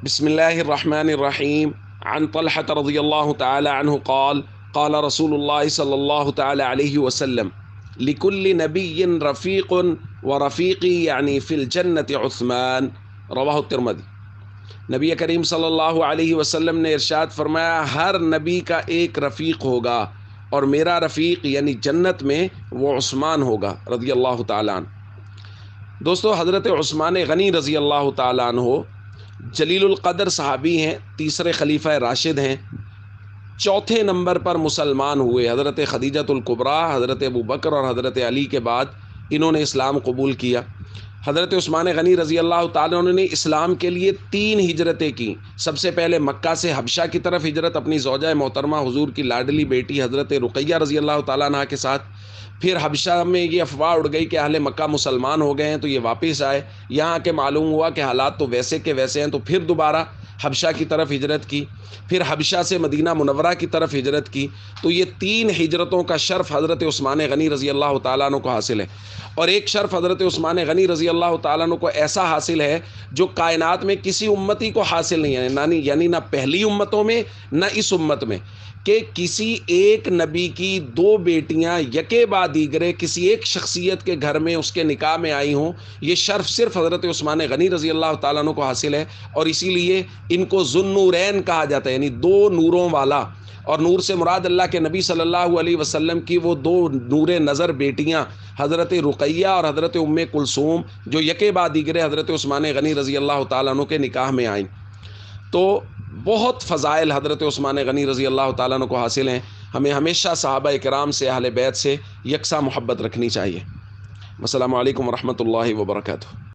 بسم اللہ الرحمن الرحیم عن طلحة رضی اللہ تعالی عنہ قال رسول اللہ صلی اللہ تعالی علیہ وسلم لکل نبی رفیق ورفیقی یعنی فی الجنة عثمان رواہ الترمذی۔ نبی کریم صلی اللہ علیہ وسلم نے ارشاد فرمایا ہر نبی کا ایک رفیق ہوگا اور میرا رفیق یعنی جنت میں وہ عثمان ہوگا رضی اللہ تعالیٰ عنہ۔ دوستو، حضرت عثمان غنی رضی اللہ تعالیٰ عنہ جلیل القدر صحابی ہیں، تیسرے خلیفہ راشد ہیں، چوتھے نمبر پر مسلمان ہوئے۔ حضرت خدیجۃ الکبریٰ، حضرت ابوبکر اور حضرت علی کے بعد انہوں نے اسلام قبول کیا۔ حضرت عثمان غنی رضی اللہ تعالیٰ عنہ نے اسلام کے لیے 3 ہجرتیں کی۔ سب سے پہلے مکہ سے حبشہ کی طرف ہجرت اپنی زوجہ محترمہ حضور کی لاڈلی بیٹی حضرت رقیہ رضی اللہ تعالیٰ عنہ کے ساتھ۔ پھر حبشہ میں یہ افواہ اڑ گئی کہ اہل مکہ مسلمان ہو گئے ہیں، تو یہ واپس آئے۔ یہاں کے معلوم ہوا کہ حالات تو ویسے کے ویسے ہیں، تو پھر دوبارہ حبشہ کی طرف ہجرت کی۔ پھر حبشہ سے مدینہ منورہ کی طرف ہجرت کی۔ تو یہ 3 ہجرتوں کا شرف حضرت عثمان غنی رضی اللہ تعالیٰ عنہ کو حاصل ہے۔ اور ایک شرف حضرت عثمان غنی رضی اللہ تعالیٰ عنہ کو ایسا حاصل ہے جو کائنات میں کسی امتی کو حاصل نہیں ہے، یعنی نہ پہلی امتوں میں نہ اس امت میں، کہ کسی ایک نبی کی 2 بیٹیاں یکے بعد دیگرے کسی ایک شخصیت کے گھر میں اس کے نکاح میں آئی ہوں۔ یہ شرف صرف حضرت عثمان غنی رضی اللہ تعالیٰ عنہ کو حاصل ہے، اور اسی لیے ان کو ذو النورین کہا جاتا ہے، یعنی 2 نوروں والا۔ اور نور سے مراد اللہ کے نبی صلی اللہ علیہ وسلم کی وہ 2 نور نظر بیٹیاں حضرت رقیہ اور حضرت ام کلثوم، جو یکے بعد دیگرے حضرت عثمان غنی رضی اللہ تعالیٰ عنہ کے نکاح میں آئیں۔ تو بہت فضائل حضرت عثمان غنی رضی اللہ تعالیٰ عنہ کو حاصل ہیں۔ ہمیں ہمیشہ صحابہ کرام سے، اہل بیت سے یکساں محبت رکھنی چاہیے۔ السلام علیکم ورحمۃ اللہ وبرکاتہ۔